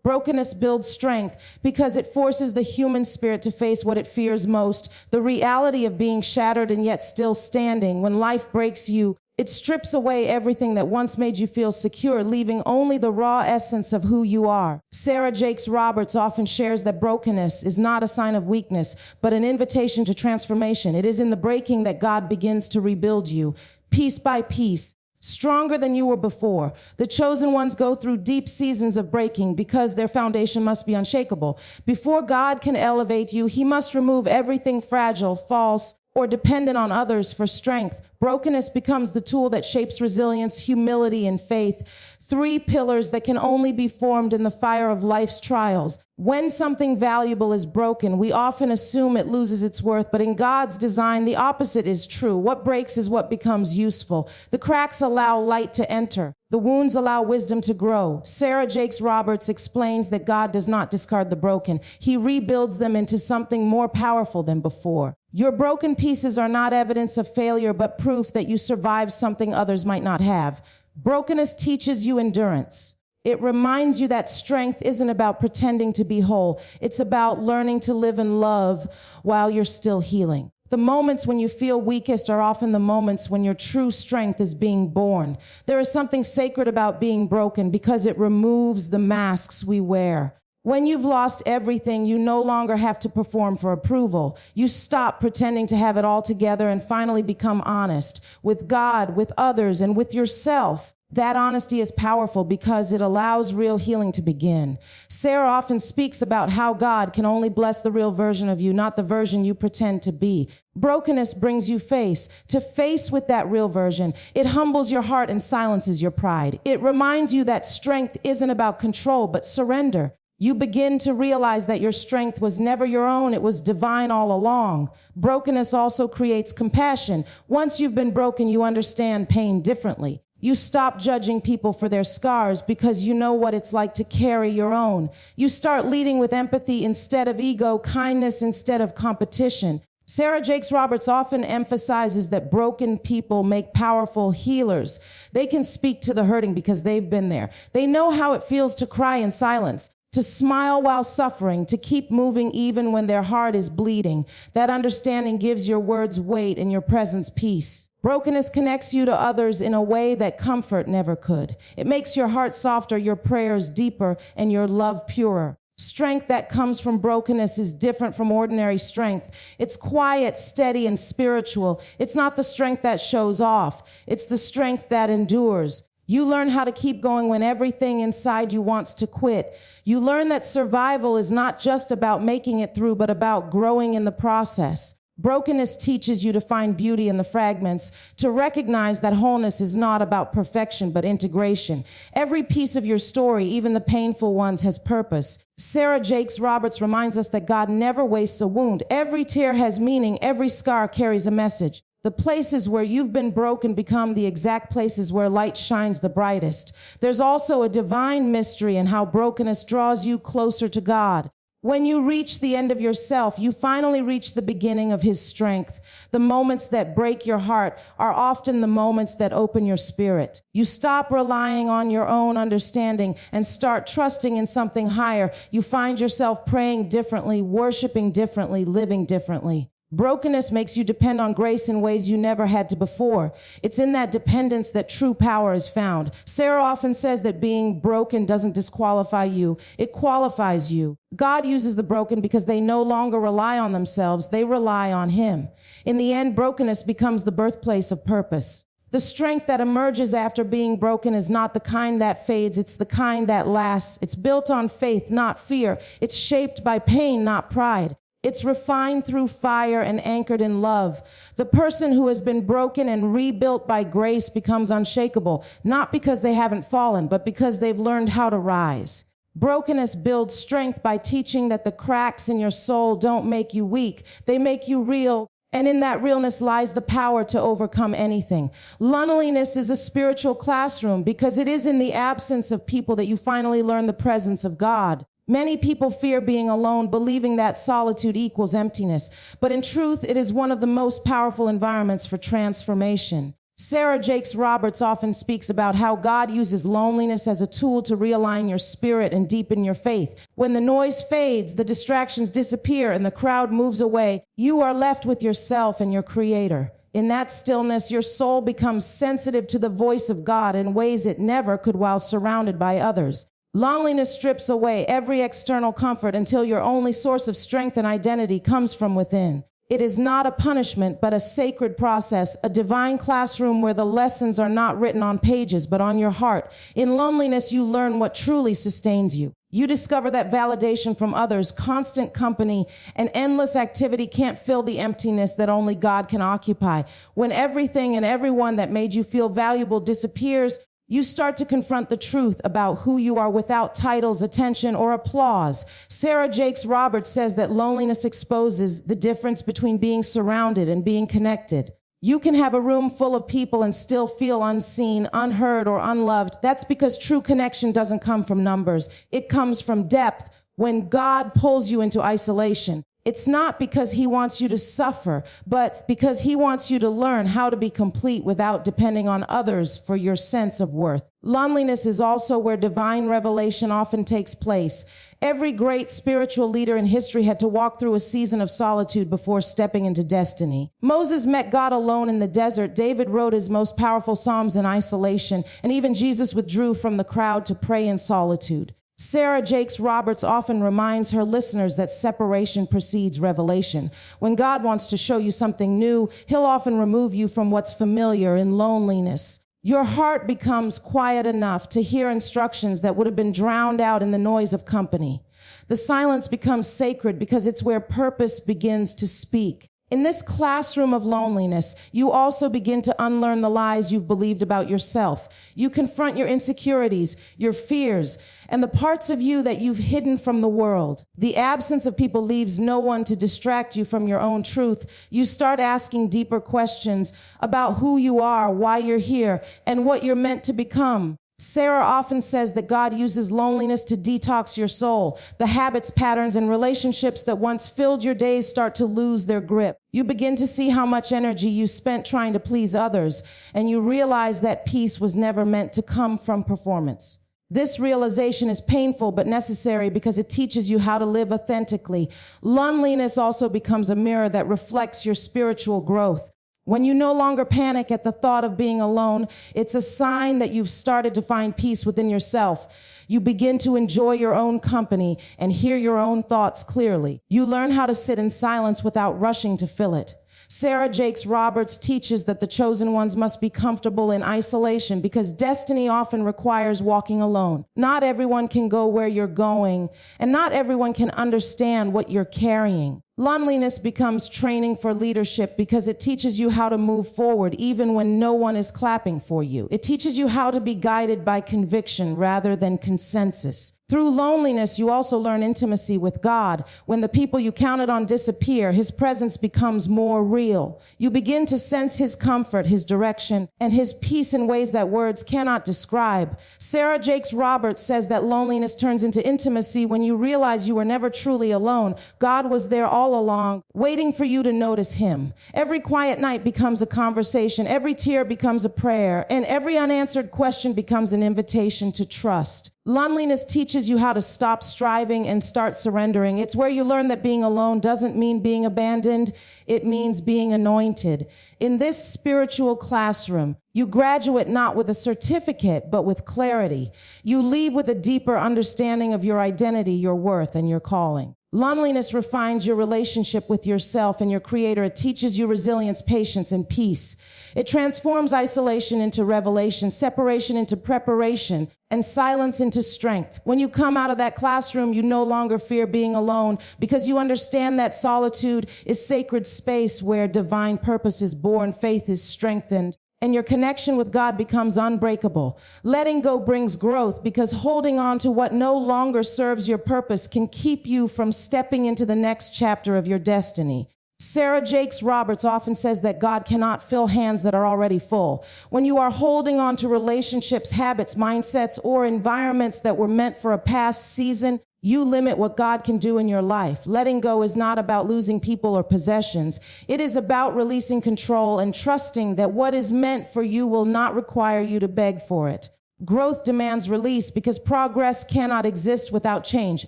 Brokenness builds strength because it forces the human spirit to face what it fears most, the reality of being shattered and yet still standing. When life breaks you, it strips away everything that once made you feel secure, leaving only the raw essence of who you are. Sarah Jakes Roberts often shares that brokenness is not a sign of weakness, but an invitation to transformation. It is in the breaking that God begins to rebuild you, piece by piece, stronger than you were before. The chosen ones go through deep seasons of breaking because their foundation must be unshakable. Before God can elevate you, he must remove everything fragile, false, or dependent on others for strength. Brokenness becomes the tool that shapes resilience, humility, and faith. Three pillars that can only be formed in the fire of life's trials. When something valuable is broken, we often assume it loses its worth, but in God's design, the opposite is true. What breaks is what becomes useful. The cracks allow light to enter. The wounds allow wisdom to grow. Sarah Jakes Roberts explains that God does not discard the broken. He rebuilds them into something more powerful than before. Your broken pieces are not evidence of failure, but proof that you survived something others might not have. Brokenness teaches you endurance. It reminds you that strength isn't about pretending to be whole. It's about learning to live in love while you're still healing. The moments when you feel weakest are often the moments when your true strength is being born. There is something sacred about being broken because it removes the masks we wear. When you've lost everything, you no longer have to perform for approval. You stop pretending to have it all together and finally become honest with God, with others, and with yourself. That honesty is powerful because it allows real healing to begin. Sarah often speaks about how God can only bless the real version of you, not the version you pretend to be. Brokenness brings you to face with that real version. It humbles your heart and silences your pride. It reminds you that strength isn't about control, but surrender. You begin to realize that your strength was never your own, it was divine all along. Brokenness also creates compassion. Once you've been broken, you understand pain differently. You stop judging people for their scars because you know what it's like to carry your own. You start leading with empathy instead of ego, kindness instead of competition. Sarah Jakes Roberts often emphasizes that broken people make powerful healers. They can speak to the hurting because they've been there. They know how it feels to cry in silence, to smile while suffering, to keep moving even when their heart is bleeding. That understanding gives your words weight and your presence peace. Brokenness connects you to others in a way that comfort never could. It makes your heart softer, your prayers deeper, and your love purer. Strength that comes from brokenness is different from ordinary strength. It's quiet, steady, and spiritual. It's not the strength that shows off. It's the strength that endures. You learn how to keep going when everything inside you wants to quit. You learn that survival is not just about making it through, but about growing in the process. Brokenness teaches you to find beauty in the fragments, to recognize that wholeness is not about perfection, but integration. Every piece of your story, even the painful ones, has purpose. Sarah Jakes Roberts reminds us that God never wastes a wound. Every tear has meaning. Every scar carries a message. The places where you've been broken become the exact places where light shines the brightest. There's also a divine mystery in how brokenness draws you closer to God. When you reach the end of yourself, you finally reach the beginning of his strength. The moments that break your heart are often the moments that open your spirit. You stop relying on your own understanding and start trusting in something higher. You find yourself praying differently, worshiping differently, living differently. Brokenness makes you depend on grace in ways you never had to before. It's in that dependence that true power is found. Sarah often says that being broken doesn't disqualify you, it qualifies you. God uses the broken because they no longer rely on themselves, they rely on him. In the end, brokenness becomes the birthplace of purpose. The strength that emerges after being broken is not the kind that fades, it's the kind that lasts. It's built on faith, not fear. It's shaped by pain, not pride. It's refined through fire and anchored in love. The person who has been broken and rebuilt by grace becomes unshakable, not because they haven't fallen, but because they've learned how to rise. Brokenness builds strength by teaching that the cracks in your soul don't make you weak, they make you real. And in that realness lies the power to overcome anything. Loneliness is a spiritual classroom because it is in the absence of people that you finally learn the presence of God. Many people fear being alone, believing that solitude equals emptiness. But in truth, it is one of the most powerful environments for transformation. Sarah Jakes Roberts often speaks about how God uses loneliness as a tool to realign your spirit and deepen your faith. When the noise fades, the distractions disappear, and the crowd moves away, you are left with yourself and your Creator. In that stillness, your soul becomes sensitive to the voice of God in ways it never could while surrounded by others. Loneliness strips away every external comfort until your only source of strength and identity comes from within. It is not a punishment, but a sacred process, a divine classroom where the lessons are not written on pages, but on your heart. In loneliness, you learn what truly sustains you. You discover that validation from others, constant company, and endless activity can't fill the emptiness that only God can occupy. When everything and everyone that made you feel valuable disappears, you start to confront the truth about who you are without titles, attention, or applause. Sarah Jakes Roberts says that loneliness exposes the difference between being surrounded and being connected. You can have a room full of people and still feel unseen, unheard, or unloved. That's because true connection doesn't come from numbers. It comes from depth. When God pulls you into isolation, it's not because he wants you to suffer, but because he wants you to learn how to be complete without depending on others for your sense of worth. Loneliness is also where divine revelation often takes place. Every great spiritual leader in history had to walk through a season of solitude before stepping into destiny. Moses met God alone in the desert. David wrote his most powerful psalms in isolation, and even Jesus withdrew from the crowd to pray in solitude. Sarah Jakes Roberts often reminds her listeners that separation precedes revelation. When God wants to show you something new, he'll often remove you from what's familiar. In loneliness, your heart becomes quiet enough to hear instructions that would have been drowned out in the noise of company. The silence becomes sacred because it's where purpose begins to speak. In this classroom of loneliness, you also begin to unlearn the lies you've believed about yourself. You confront your insecurities, your fears, and the parts of you that you've hidden from the world. The absence of people leaves no one to distract you from your own truth. You start asking deeper questions about who you are, why you're here, and what you're meant to become. Sarah often says that God uses loneliness to detox your soul. The habits, patterns, and relationships that once filled your days start to lose their grip. You begin to see how much energy you spent trying to please others, and you realize that peace was never meant to come from performance. This realization is painful but necessary because it teaches you how to live authentically. Loneliness also becomes a mirror that reflects your spiritual growth. When you no longer panic at the thought of being alone, it's a sign that you've started to find peace within yourself. You begin to enjoy your own company and hear your own thoughts clearly. You learn how to sit in silence without rushing to fill it. Sarah Jakes Roberts teaches that the chosen ones must be comfortable in isolation because destiny often requires walking alone. Not everyone can go where you're going, and not everyone can understand what you're carrying. Loneliness becomes training for leadership because it teaches you how to move forward even when no one is clapping for you. It teaches you how to be guided by conviction rather than consensus. Through loneliness, you also learn intimacy with God. When the people you counted on disappear, his presence becomes more real. You begin to sense his comfort, his direction, and his peace in ways that words cannot describe. Sarah Jakes Roberts says that loneliness turns into intimacy when you realize you were never truly alone. God was there all along, waiting for you to notice him. Every quiet night becomes a conversation, every tear becomes a prayer, and every unanswered question becomes an invitation to trust. Loneliness teaches you how to stop striving and start surrendering. It's where you learn that being alone doesn't mean being abandoned. It means being anointed. In this spiritual classroom, you graduate not with a certificate, but with clarity. You leave with a deeper understanding of your identity, your worth, and your calling. Loneliness refines your relationship with yourself and your Creator. It teaches you resilience, patience, and peace. It transforms isolation into revelation, separation into preparation, and silence into strength. When you come out of that classroom, you no longer fear being alone because you understand that solitude is sacred space where divine purpose is born, faith is strengthened, and your connection with God becomes unbreakable. Letting go brings growth because holding on to what no longer serves your purpose can keep you from stepping into the next chapter of your destiny. Sarah Jakes Roberts often says that God cannot fill hands that are already full. When you are holding on to relationships, habits, mindsets, or environments that were meant for a past season, You limit what God can do in your life. Letting go is not about losing people or possessions. It is about releasing control and trusting that what is meant for you will not require you to beg for it. Growth demands release because progress cannot exist without change.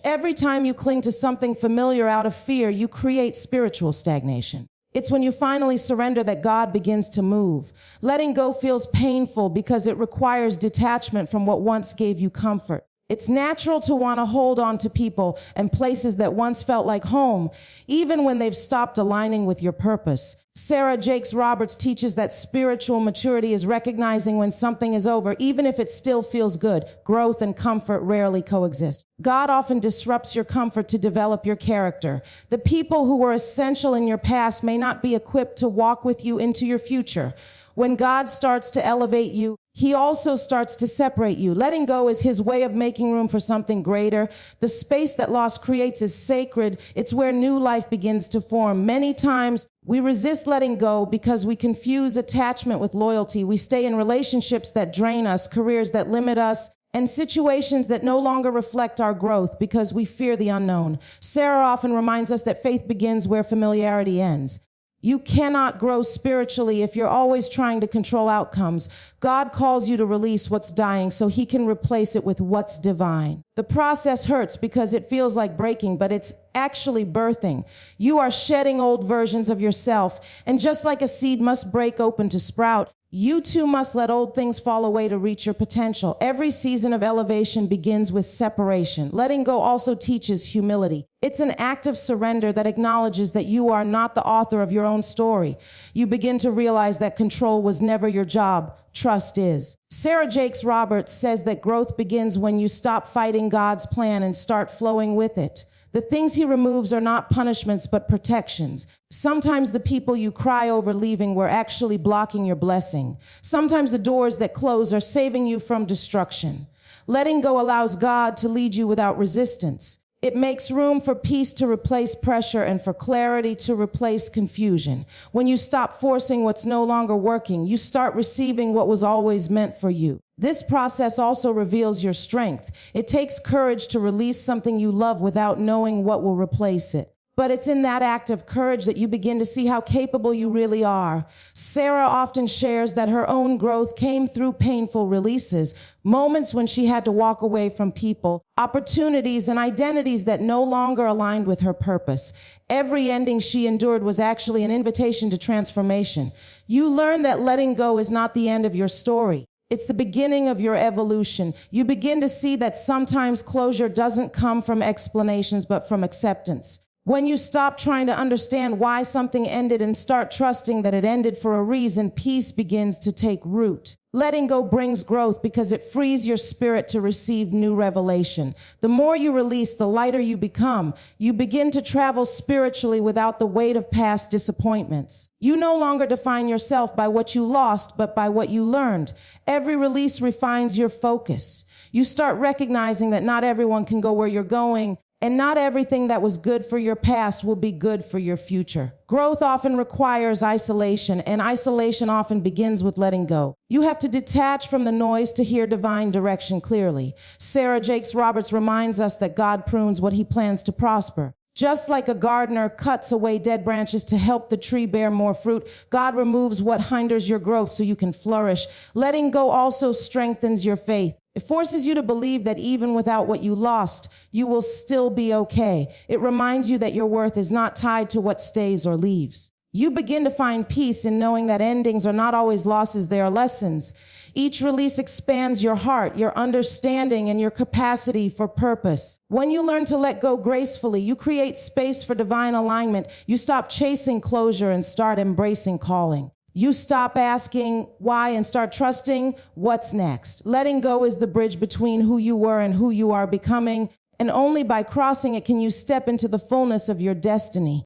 Every time you cling to something familiar out of fear, you create spiritual stagnation. It's when you finally surrender that God begins to move. Letting go feels painful because it requires detachment from what once gave you comfort. It's natural to want to hold on to people and places that once felt like home, even when they've stopped aligning with your purpose. Sarah Jakes Roberts teaches that spiritual maturity is recognizing when something is over, even if it still feels good. Growth and comfort rarely coexist. God often disrupts your comfort to develop your character. The people who were essential in your past may not be equipped to walk with you into your future. When God starts to elevate you, He also starts to separate you. Letting go is His way of making room for something greater. The space that loss creates is sacred. It's where new life begins to form. Many times we resist letting go because we confuse attachment with loyalty. We stay in relationships that drain us, careers that limit us, and situations that no longer reflect our growth because we fear the unknown. Sarah often reminds us that faith begins where familiarity ends. You cannot grow spiritually if you're always trying to control outcomes. God calls you to release what's dying so He can replace it with what's divine. The process hurts because it feels like breaking, but it's actually birthing. You are shedding old versions of yourself, and just like a seed must break open to sprout, you too must let old things fall away to reach your potential. Every season of elevation begins with separation. Letting go also teaches humility. It's an act of surrender that acknowledges that you are not the author of your own story. You begin to realize that control was never your job. Trust is. Sarah Jakes Roberts says that growth begins when you stop fighting God's plan and start flowing with it. The things He removes are not punishments, but protections. Sometimes the people you cry over leaving were actually blocking your blessing. Sometimes the doors that close are saving you from destruction. Letting go allows God to lead you without resistance. It makes room for peace to replace pressure and for clarity to replace confusion. When you stop forcing what's no longer working, you start receiving what was always meant for you. This process also reveals your strength. It takes courage to release something you love without knowing what will replace it. But it's in that act of courage that you begin to see how capable you really are. Sarah often shares that her own growth came through painful releases, moments when she had to walk away from people, opportunities, and identities that no longer aligned with her purpose. Every ending she endured was actually an invitation to transformation. You learn that letting go is not the end of your story. It's the beginning of your evolution. You begin to see that sometimes closure doesn't come from explanations, but from acceptance. When you stop trying to understand why something ended and start trusting that it ended for a reason, peace begins to take root. Letting go brings growth because it frees your spirit to receive new revelation. The more you release, the lighter you become. You begin to travel spiritually without the weight of past disappointments. You no longer define yourself by what you lost, but by what you learned. Every release refines your focus. You start recognizing that not everyone can go where you're going, and not everything that was good for your past will be good for your future. Growth often requires isolation, and isolation often begins with letting go. You have to detach from the noise to hear divine direction clearly. Sarah Jakes Roberts reminds us that God prunes what He plans to prosper. Just like a gardener cuts away dead branches to help the tree bear more fruit, God removes what hinders your growth so you can flourish. Letting go also strengthens your faith. It forces you to believe that even without what you lost, you will still be okay. It reminds you that your worth is not tied to what stays or leaves. You begin to find peace in knowing that endings are not always losses, they are lessons. Each release expands your heart, your understanding, and your capacity for purpose. When you learn to let go gracefully, you create space for divine alignment. You stop chasing closure and start embracing calling. You stop asking why and start trusting what's next. Letting go is the bridge between who you were and who you are becoming, and only by crossing it can you step into the fullness of your destiny.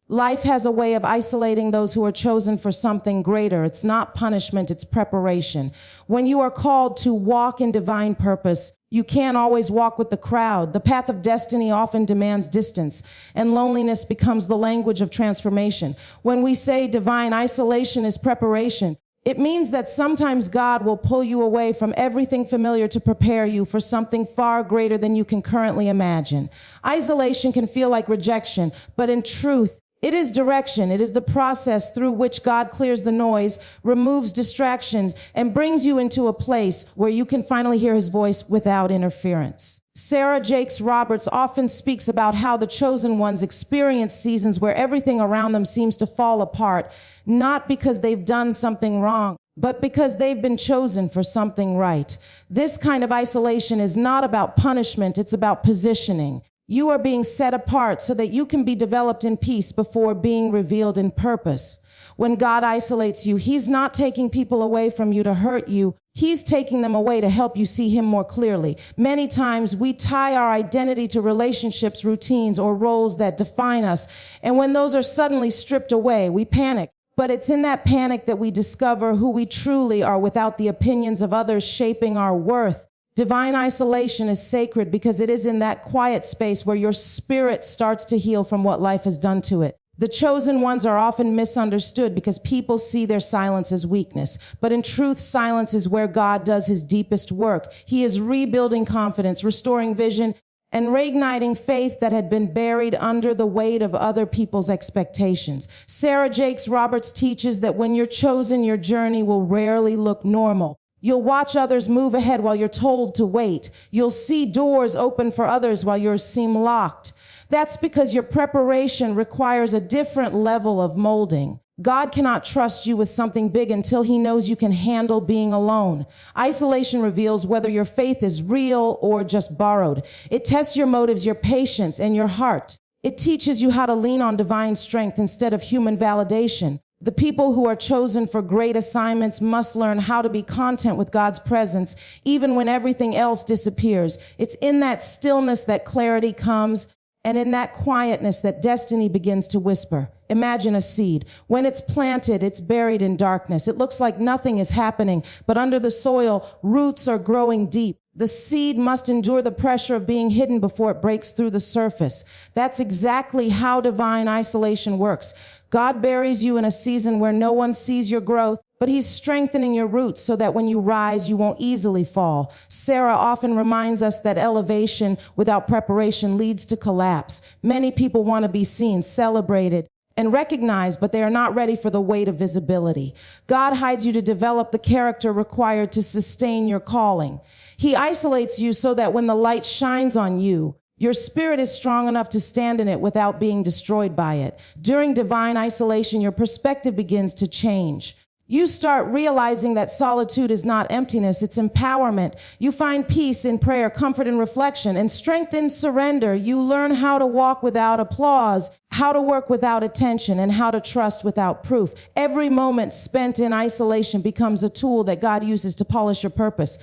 Life has a way of isolating those who are chosen for something greater. It's not punishment, it's preparation. When you are called to walk in divine purpose, you can't always walk with the crowd. The path of destiny often demands distance, and loneliness becomes the language of transformation. When we say divine isolation is preparation, It means that sometimes God will pull you away from everything familiar to prepare you for something far greater than you can currently imagine. Isolation can feel like rejection, but in truth, it is direction. It is the process through which God clears the noise, removes distractions, and brings you into a place where you can finally hear his voice without interference. Sarah Jakes Roberts often speaks about how the chosen ones experience seasons where everything around them seems to fall apart, not because they've done something wrong, but because they've been chosen for something right. This kind of isolation is not about punishment, it's about positioning. You are being set apart so that you can be developed in peace before being revealed in purpose. When God isolates you, he's not taking people away from you to hurt you. He's taking them away to help you see him more clearly. Many times we tie our identity to relationships, routines, or roles that define us. And when those are suddenly stripped away, we panic. But it's in that panic that we discover who we truly are without the opinions of others shaping our worth. Divine isolation is sacred because it is in that quiet space where your spirit starts to heal from what life has done to it. The chosen ones are often misunderstood because people see their silence as weakness. But in truth, silence is where God does his deepest work. He is rebuilding confidence, restoring vision, and reigniting faith that had been buried under the weight of other people's expectations. Sarah Jakes Roberts teaches that when you're chosen, your journey will rarely look normal. You'll watch others move ahead while you're told to wait. You'll see doors open for others while yours seem locked. That's because your preparation requires a different level of molding. God cannot trust you with something big until he knows you can handle being alone. Isolation reveals whether your faith is real or just borrowed. It tests your motives, your patience, and your heart. It teaches you how to lean on divine strength instead of human validation. The people who are chosen for great assignments must learn how to be content with God's presence, even when everything else disappears. It's in that stillness that clarity comes, and in that quietness that destiny begins to whisper. Imagine a seed. When it's planted, it's buried in darkness. It looks like nothing is happening, but under the soil, roots are growing deep. The seed must endure the pressure of being hidden before it breaks through the surface. That's exactly how divine isolation works. God buries you in a season where no one sees your growth, but he's strengthening your roots so that when you rise, you won't easily fall. Sarah often reminds us that elevation without preparation leads to collapse. Many people want to be seen, celebrated, and recognized, but they are not ready for the weight of visibility. God hides you to develop the character required to sustain your calling. He isolates you so that when the light shines on you, your spirit is strong enough to stand in it without being destroyed by it. During divine isolation, your perspective begins to change. You start realizing that solitude is not emptiness, it's empowerment. You find peace in prayer, comfort in reflection, and strength in surrender. You learn how to walk without applause, how to work without attention, and how to trust without proof. Every moment spent in isolation becomes a tool that God uses to polish your purpose.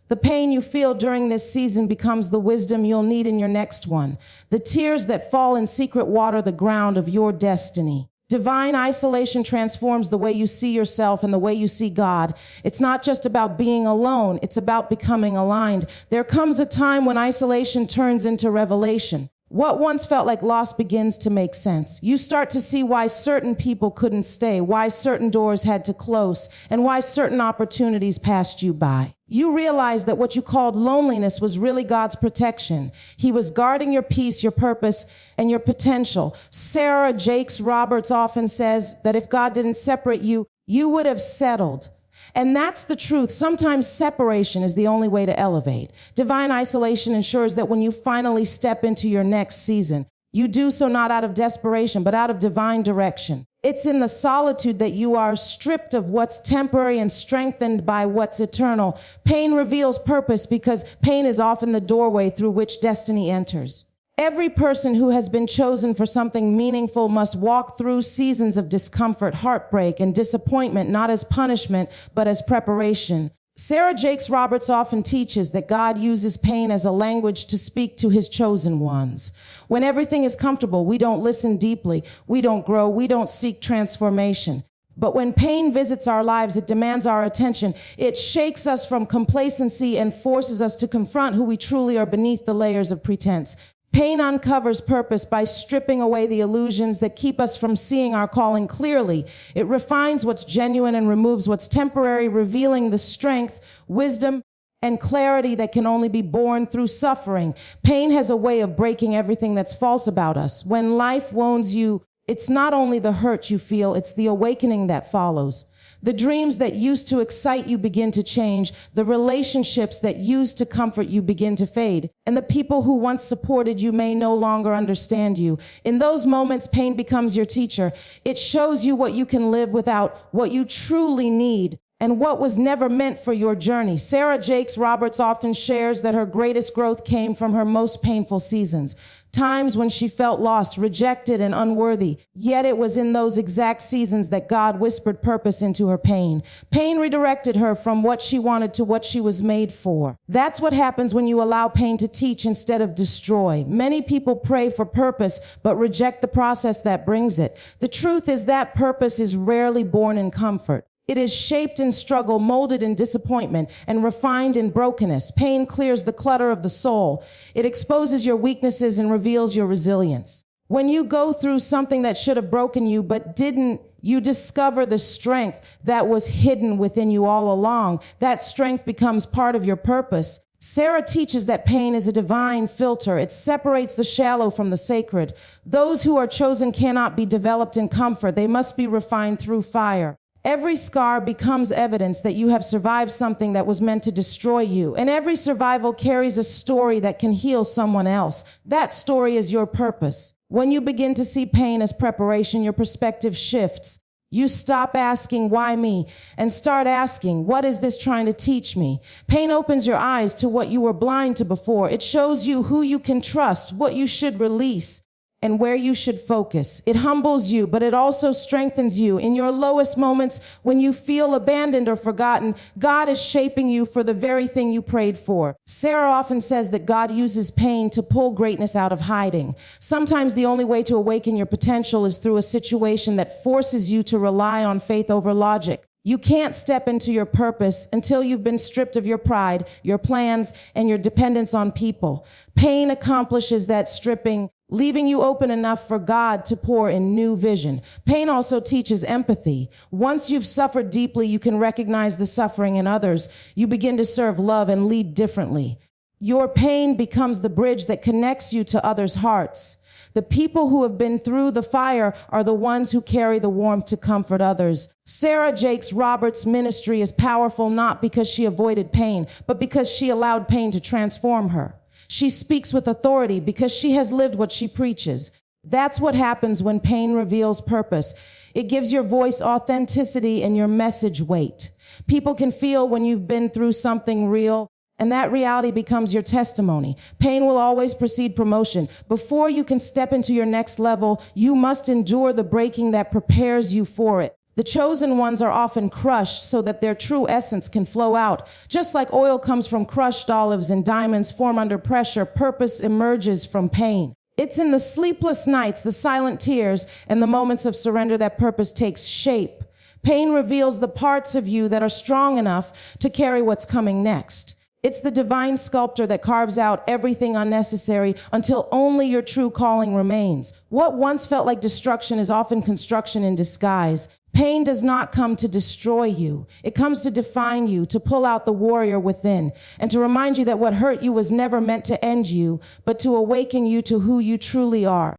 The pain you feel during this season becomes the wisdom you'll need in your next one. The tears that fall in secret water the ground of your destiny. Divine isolation transforms the way you see yourself and the way you see God. It's not just about being alone, it's about becoming aligned. There comes a time when isolation turns into revelation. What once felt like loss begins to make sense. You start to see why certain people couldn't stay, why certain doors had to close, and why certain opportunities passed you by. You realize that what you called loneliness was really God's protection. He was guarding your peace, your purpose, and your potential. Sarah Jakes Roberts often says that if God didn't separate you, you would have settled. And that's the truth. Sometimes separation is the only way to elevate. Divine isolation ensures that when you finally step into your next season, you do so not out of desperation, but out of divine direction. It's in the solitude that you are stripped of what's temporary and strengthened by what's eternal. Pain reveals purpose because pain is often the doorway through which destiny enters. Every person who has been chosen for something meaningful must walk through seasons of discomfort, heartbreak, and disappointment, not as punishment, but as preparation. Sarah Jakes Roberts often teaches that God uses pain as a language to speak to his chosen ones. When everything is comfortable, we don't listen deeply, we don't grow, we don't seek transformation. But when pain visits our lives, it demands our attention. It shakes us from complacency and forces us to confront who we truly are beneath the layers of pretense. Pain uncovers purpose by stripping away the illusions that keep us from seeing our calling clearly. It refines what's genuine and removes what's temporary, revealing the strength, wisdom, and clarity that can only be born through suffering. Pain has a way of breaking everything that's false about us. When life wounds you, it's not only the hurt you feel, it's the awakening that follows. The dreams that used to excite you begin to change. The relationships that used to comfort you begin to fade. And the people who once supported you may no longer understand you. In those moments, pain becomes your teacher. It shows you what you can live without, what you truly need, and what was never meant for your journey. Sarah Jakes Roberts often shares that her greatest growth came from her most painful seasons, times when she felt lost, rejected, and unworthy. Yet it was in those exact seasons that God whispered purpose into her pain. Pain redirected her from what she wanted to what she was made for. That's what happens when you allow pain to teach instead of destroy. Many people pray for purpose, but reject the process that brings it. The truth is that purpose is rarely born in comfort. It is shaped in struggle, molded in disappointment, and refined in brokenness. Pain clears the clutter of the soul. It exposes your weaknesses and reveals your resilience. When you go through something that should have broken you but didn't, you discover the strength that was hidden within you all along. That strength becomes part of your purpose. Sarah teaches that pain is a divine filter. It separates the shallow from the sacred. Those who are chosen cannot be developed in comfort. They must be refined through fire. Every scar becomes evidence that you have survived something that was meant to destroy you. And every survival carries a story that can heal someone else. That story is your purpose. When you begin to see pain as preparation, your perspective shifts. You stop asking, why me? And start asking, what is this trying to teach me? Pain opens your eyes to what you were blind to before. It shows you who you can trust, what you should release, and where you should focus. It humbles you, but it also strengthens you. In your lowest moments, when you feel abandoned or forgotten, God is shaping you for the very thing you prayed for. Sarah often says that God uses pain to pull greatness out of hiding. Sometimes the only way to awaken your potential is through a situation that forces you to rely on faith over logic. You can't step into your purpose until you've been stripped of your pride, your plans, and your dependence on people. Pain accomplishes that stripping, leaving you open enough for God to pour in new vision. Pain also teaches empathy. Once you've suffered deeply, you can recognize the suffering in others. You begin to serve love and lead differently. Your pain becomes the bridge that connects you to others' hearts. The people who have been through the fire are the ones who carry the warmth to comfort others. Sarah Jakes Roberts' ministry is powerful not because she avoided pain, but because she allowed pain to transform her. She speaks with authority because she has lived what she preaches. That's what happens when pain reveals purpose. It gives your voice authenticity and your message weight. People can feel when you've been through something real, and that reality becomes your testimony. Pain will always precede promotion. Before you can step into your next level, you must endure the breaking that prepares you for it. The chosen ones are often crushed so that their true essence can flow out. Just like oil comes from crushed olives and diamonds form under pressure, purpose emerges from pain. It's in the sleepless nights, the silent tears, and the moments of surrender that purpose takes shape. Pain reveals the parts of you that are strong enough to carry what's coming next. It's the divine sculptor that carves out everything unnecessary until only your true calling remains. What once felt like destruction is often construction in disguise. Pain does not come to destroy you. It comes to define you, to pull out the warrior within, and to remind you that what hurt you was never meant to end you, but to awaken you to who you truly are.